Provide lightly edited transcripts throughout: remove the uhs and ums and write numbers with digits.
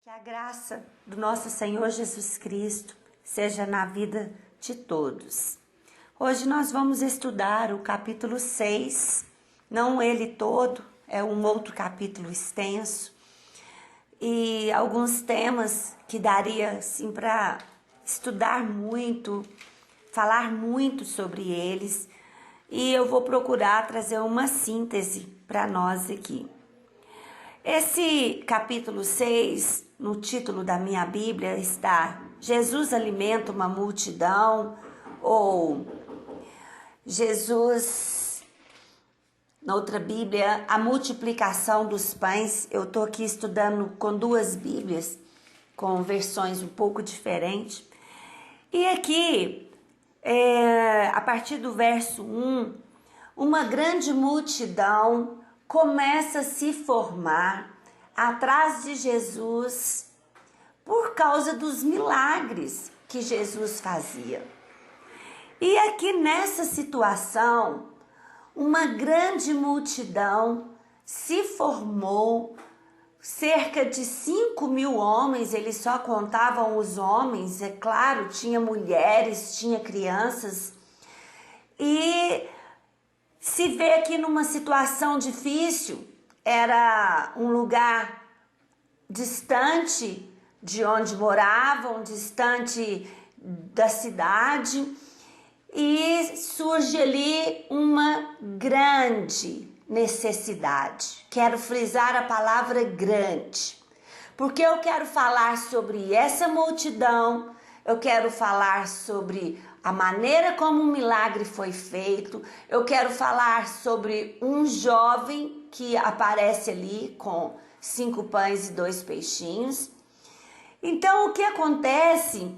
Que a graça do nosso Senhor Jesus Cristo seja na vida de todos. Hoje nós vamos estudar o capítulo 6, não ele todo, é um outro capítulo extenso, e alguns temas que daria assim para estudar muito, falar muito sobre eles, e eu vou procurar trazer uma síntese para nós aqui. Esse capítulo 6, no título da minha Bíblia, está Jesus alimenta uma multidão, ou Jesus, na outra Bíblia, a multiplicação dos pães. Eu estou aqui estudando com duas Bíblias, com versões um pouco diferentes. E aqui, a partir do verso 1, uma grande multidão começa a se formar atrás de Jesus por causa dos milagres que Jesus fazia. E aqui nessa situação, uma grande multidão se formou, cerca de 5.000 homens, eles só contavam os homens, é claro, tinha mulheres, tinha crianças, e se vê aqui numa situação difícil, era um lugar distante de onde moravam, distante da cidade, e surge ali uma grande necessidade. Quero frisar a palavra grande, porque eu quero falar sobre essa multidão, eu quero falar sobre a maneira como o milagre foi feito, eu quero falar sobre um jovem que aparece ali com 5 pães e 2 peixinhos. Então o que acontece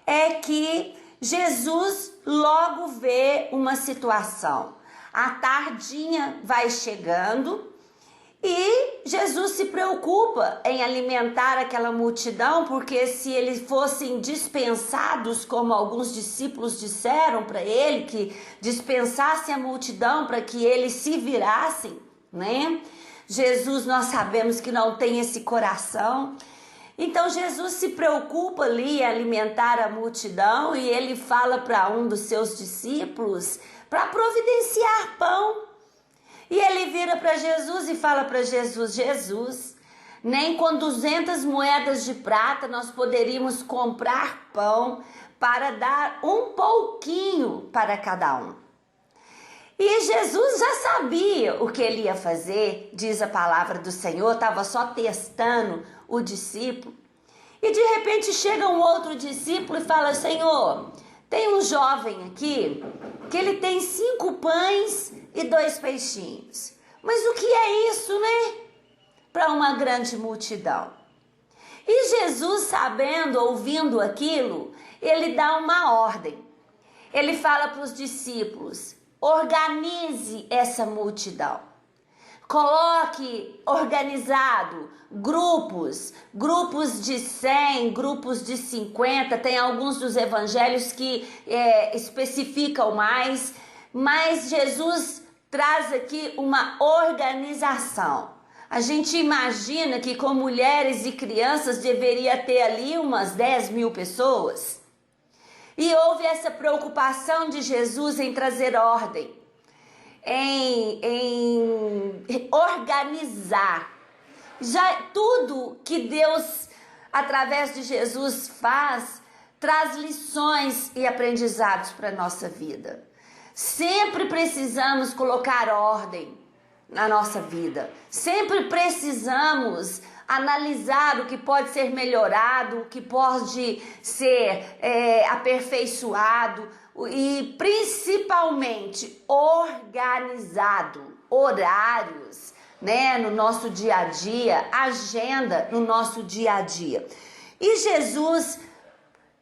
é que Jesus logo vê uma situação. A tardinha vai chegando e Jesus se preocupa em alimentar aquela multidão, porque se eles fossem dispensados, como alguns discípulos disseram para ele, que dispensassem a multidão para que eles se virassem, né? Jesus, nós sabemos que não tem esse coração. Então Jesus se preocupa ali em alimentar a multidão e ele fala para um dos seus discípulos para providenciar pão. E ele vira para Jesus e fala para Jesus: Jesus, nem com 200 moedas de prata nós poderíamos comprar pão para dar um pouquinho para cada um. E Jesus já sabia o que ele ia fazer, diz a palavra do Senhor, estava só testando o discípulo. E de repente chega um outro discípulo e fala: Senhor, tem um jovem aqui que ele tem 5 pães e 2 peixinhos. Mas o que é isso, né? Para uma grande multidão. E Jesus, sabendo, ouvindo aquilo, ele dá uma ordem. Ele fala para os discípulos: organize essa multidão. Coloque organizado grupos de 100, grupos de 50, tem alguns dos evangelhos que especificam mais, mas Jesus traz aqui uma organização. A gente imagina que com mulheres e crianças deveria ter ali umas 10.000 pessoas. E houve essa preocupação de Jesus em trazer ordem, em organizar. Já tudo que Deus, através de Jesus, faz, traz lições e aprendizados para a nossa vida. Sempre precisamos colocar ordem na nossa vida. Sempre precisamos analisar o que pode ser melhorado, o que pode ser aperfeiçoado e principalmente organizado, horários, né, no nosso dia a dia, agenda no nosso dia a dia. E Jesus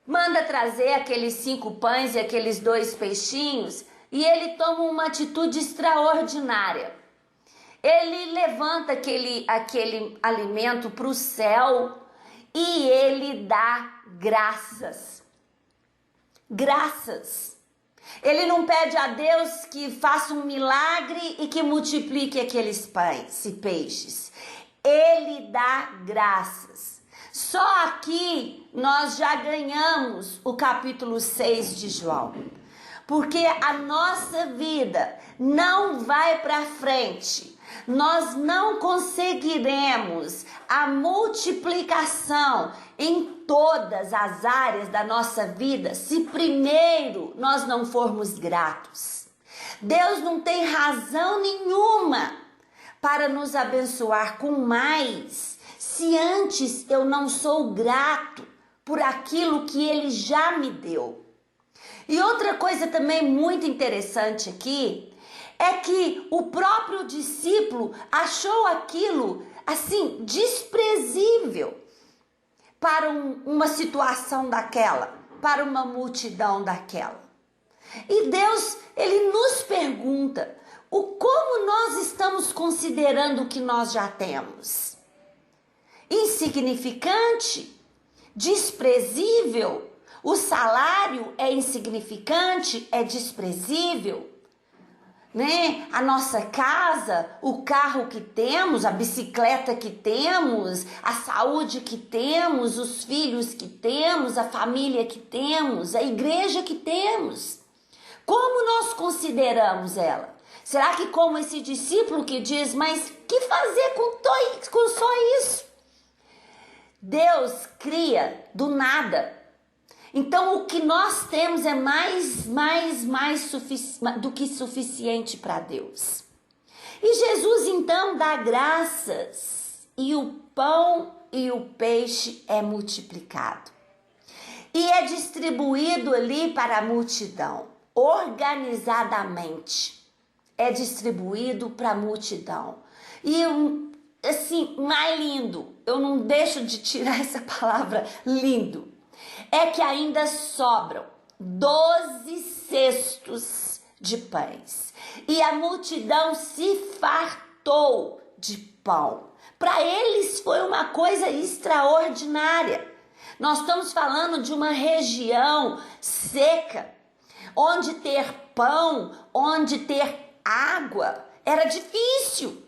manda trazer aqueles 5 pães e aqueles 2 peixinhos e ele toma uma atitude extraordinária. Ele levanta aquele alimento para o céu e ele dá graças. Graças. Ele não pede a Deus que faça um milagre e que multiplique aqueles pães e peixes. Ele dá graças. Só aqui nós já ganhamos o capítulo 6 de João. Porque a nossa vida não vai para frente. Nós não conseguiremos a multiplicação em todas as áreas da nossa vida se primeiro nós não formos gratos. Deus não tem razão nenhuma para nos abençoar com mais se antes eu não sou grato por aquilo que Ele já me deu. E outra coisa também muito interessante aqui é que o próprio discípulo achou aquilo assim desprezível para uma situação daquela, para uma multidão daquela. E Deus, Ele nos pergunta como nós estamos considerando o que nós já temos. Insignificante? Desprezível? O salário é insignificante, é desprezível, né? A nossa casa, o carro que temos, a bicicleta que temos, a saúde que temos, os filhos que temos, a família que temos, a igreja que temos. Como nós consideramos ela? Será que como esse discípulo que diz, mas que fazer com só isso? Deus cria do nada. Então, o que nós temos é mais do que suficiente para Deus. E Jesus, então, dá graças e o pão e o peixe é multiplicado. E é distribuído ali para a multidão, organizadamente. É distribuído para a multidão. E, assim, mais lindo, eu não deixo de tirar essa palavra lindo, é que ainda sobram 12 cestos de pães. E a multidão se fartou de pão. Para eles foi uma coisa extraordinária. Nós estamos falando de uma região seca, onde ter pão, onde ter água, era difícil.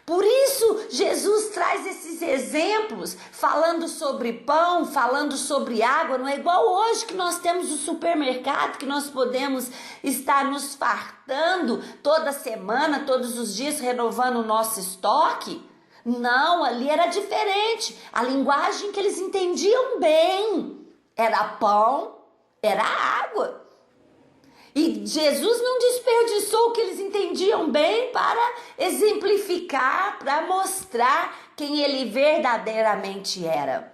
Por isso, Jesus traz esses exemplos, falando sobre pão, falando sobre água. Não é igual hoje que nós temos o supermercado, que nós podemos estar nos fartando toda semana, todos os dias, renovando o nosso estoque. Não, ali era diferente. A linguagem que eles entendiam bem era pão, era água. E Jesus não desperdiçou o que eles entendiam bem para exemplificar, para mostrar quem ele verdadeiramente era.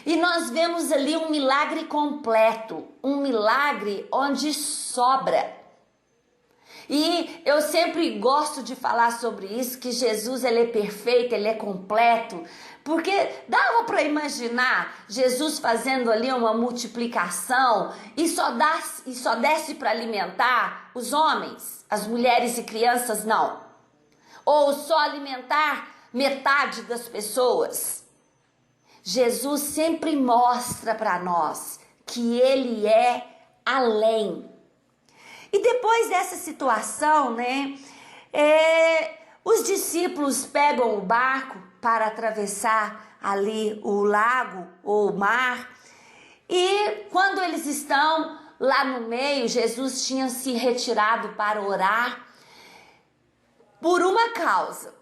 E nós vemos ali um milagre completo, um milagre onde sobra. E eu sempre gosto de falar sobre isso, que Jesus ele é perfeito, ele é completo, porque dava para imaginar Jesus fazendo ali uma multiplicação e só desse para alimentar os homens, as mulheres e crianças, não. Ou só alimentar metade das pessoas. Jesus sempre mostra para nós que ele é além. E depois dessa situação, né, os discípulos pegam o barco para atravessar ali o lago ou o mar. E quando eles estão lá no meio, Jesus tinha se retirado para orar por uma causa.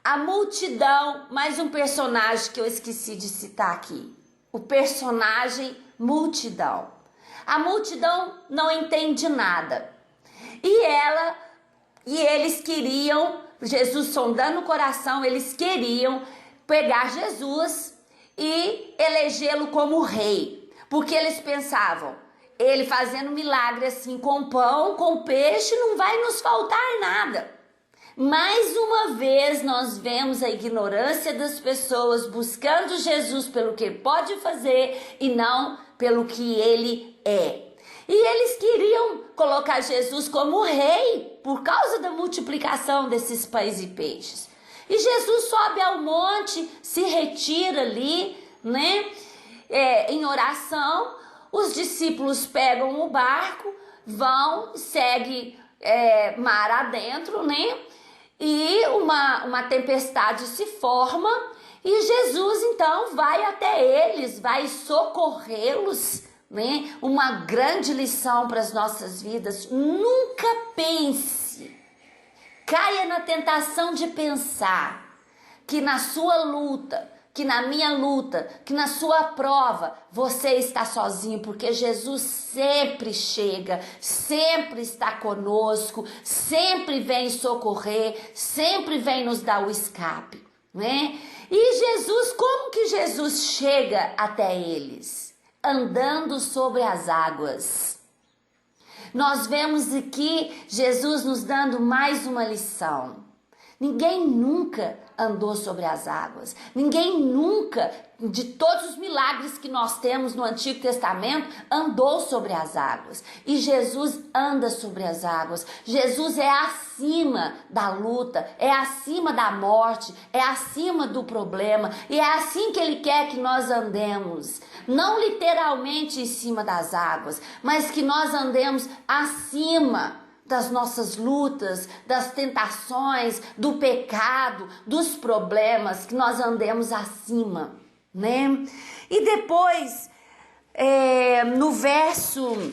A multidão, mais um personagem que eu esqueci de citar aqui. O personagem multidão. A multidão não entende nada. E eles queriam, Jesus sondando o coração, eles queriam pegar Jesus e elegê-lo como rei. Porque eles pensavam, ele fazendo milagre assim com pão, com peixe, não vai nos faltar nada. Mais uma vez nós vemos a ignorância das pessoas buscando Jesus pelo que ele pode fazer e não pelo que ele é. E eles queriam colocar Jesus como rei por causa da multiplicação desses pães e peixes. E Jesus sobe ao monte, se retira ali, né, em oração. Os discípulos pegam o barco, vão, seguem mar adentro, né? E uma tempestade se forma E Jesus então vai até eles, vai socorrê-los, né? Uma grande lição para as nossas vidas. Nunca pense, caia na tentação de pensar que na sua luta, que na minha luta, que na sua prova, você está sozinho, porque Jesus sempre chega, sempre está conosco, sempre vem socorrer, sempre vem nos dar o escape, né? E Jesus, como que Jesus chega até eles? Andando sobre as águas. Nós vemos aqui Jesus nos dando mais uma lição. Ninguém nunca andou sobre as águas. Ninguém nunca, de todos os milagres que nós temos no Antigo Testamento, andou sobre as águas. E Jesus anda sobre as águas. Jesus é acima da luta, é acima da morte, é acima do problema. E é assim que Ele quer que nós andemos. Não literalmente em cima das águas, mas que nós andemos acima das nossas lutas, das tentações, do pecado, dos problemas, que nós andemos acima, né? E depois, no verso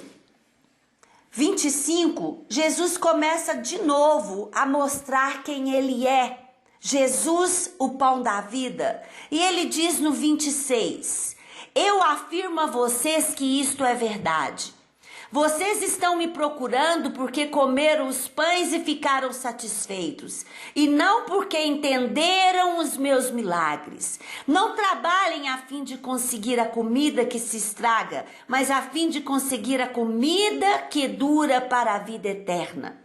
25, Jesus começa de novo a mostrar quem Ele é. Jesus, o pão da vida. E Ele diz no 26, eu afirmo a vocês que isto é verdade. Vocês estão me procurando porque comeram os pães e ficaram satisfeitos, e não porque entenderam os meus milagres. Não trabalhem a fim de conseguir a comida que se estraga, mas a fim de conseguir a comida que dura para a vida eterna.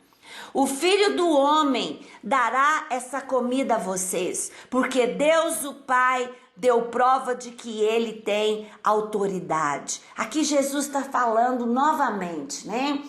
O Filho do Homem dará essa comida a vocês, porque Deus o Pai deu prova de que Ele tem autoridade. Aqui Jesus está falando novamente, né?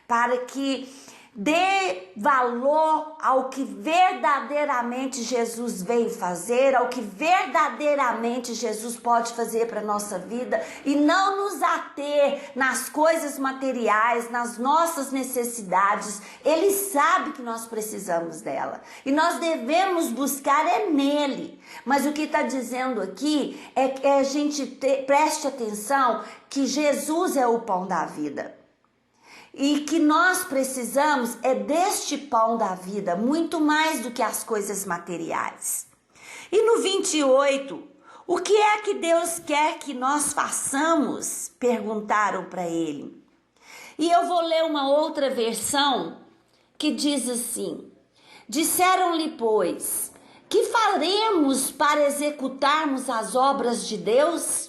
Para que dê valor ao que verdadeiramente Jesus veio fazer, ao que verdadeiramente Jesus pode fazer para a nossa vida, e não nos ater nas coisas materiais, nas nossas necessidades. Ele sabe que nós precisamos dela e nós devemos buscar nele. Mas o que está dizendo aqui é que a gente preste atenção que Jesus é o pão da vida. E que nós precisamos deste pão da vida, muito mais do que as coisas materiais. E no 28, o que é que Deus quer que nós façamos? Perguntaram para ele. E eu vou ler uma outra versão que diz assim: disseram-lhe, pois, que faremos para executarmos as obras de Deus?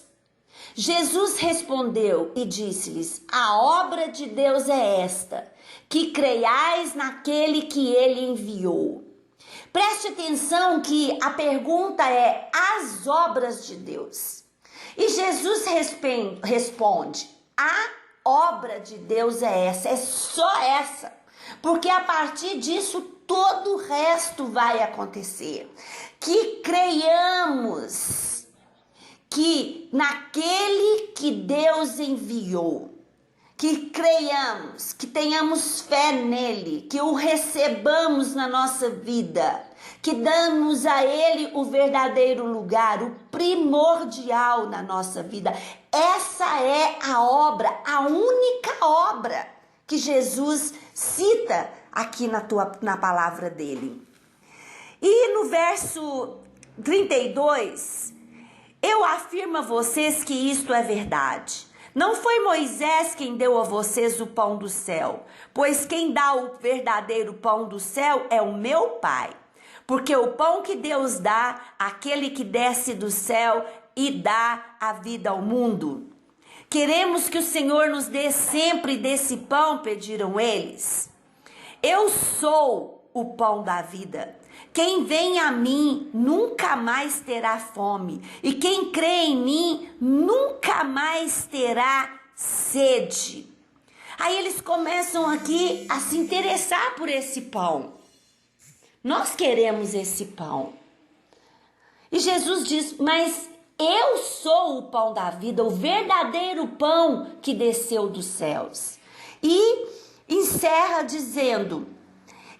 Jesus respondeu e disse-lhes: a obra de Deus é esta, que creiais naquele que Ele enviou. Preste atenção que a pergunta é as obras de Deus. E Jesus responde: a obra de Deus é essa, é só essa. Porque a partir disso todo o resto vai acontecer. Que creiamos que naquele que Deus enviou, que creiamos, que tenhamos fé nele, que o recebamos na nossa vida, que damos a ele o verdadeiro lugar, o primordial na nossa vida. Essa é a obra, a única obra que Jesus cita aqui na palavra dele. E no verso 32, eu afirmo a vocês que isto é verdade. Não foi Moisés quem deu a vocês o pão do céu, pois quem dá o verdadeiro pão do céu é o meu Pai. Porque o pão que Deus dá, aquele que desce do céu e dá a vida ao mundo. Queremos que o Senhor nos dê sempre desse pão, pediram eles. Eu sou o pão da vida. Quem vem a mim nunca mais terá fome, e quem crê em mim nunca mais terá sede. Aí eles começam aqui a se interessar por esse pão. Nós queremos esse pão. E Jesus diz: mas eu sou o pão da vida, o verdadeiro pão que desceu dos céus. E encerra dizendo: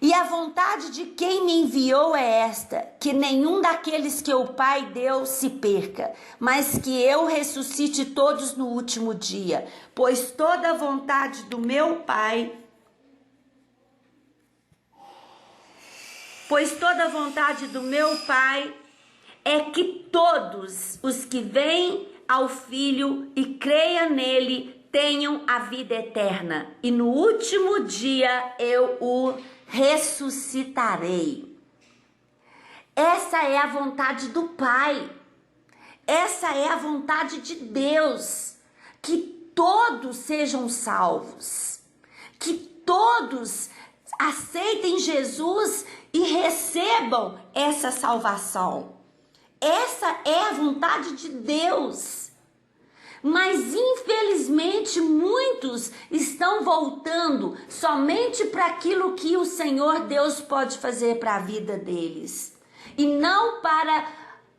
E a vontade de quem me enviou é esta, que nenhum daqueles que o Pai deu se perca, mas que eu ressuscite todos no último dia, pois toda a vontade do meu Pai, é que todos os que vêm ao Filho e creiam nele tenham a vida eterna, e no último dia eu o ressuscitarei. Essa é a vontade do Pai. Essa é a vontade de Deus, que todos sejam salvos, que todos aceitem Jesus e recebam essa salvação. Essa é a vontade de Deus. Mas infelizmente muitos estão voltando somente para aquilo que o Senhor Deus pode fazer para a vida deles, e não para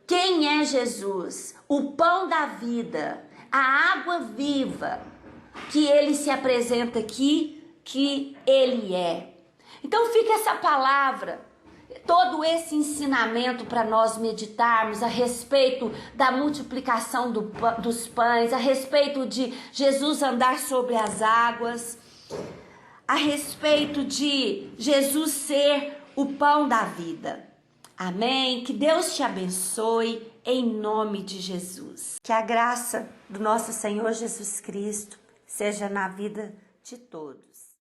quem é Jesus, o pão da vida, a água viva que ele se apresenta aqui, que ele é. Então fica essa palavra, todo esse ensinamento para nós meditarmos a respeito da multiplicação dos pães, a respeito de Jesus andar sobre as águas, a respeito de Jesus ser o pão da vida. Amém? Que Deus te abençoe em nome de Jesus. Que a graça do nosso Senhor Jesus Cristo seja na vida de todos.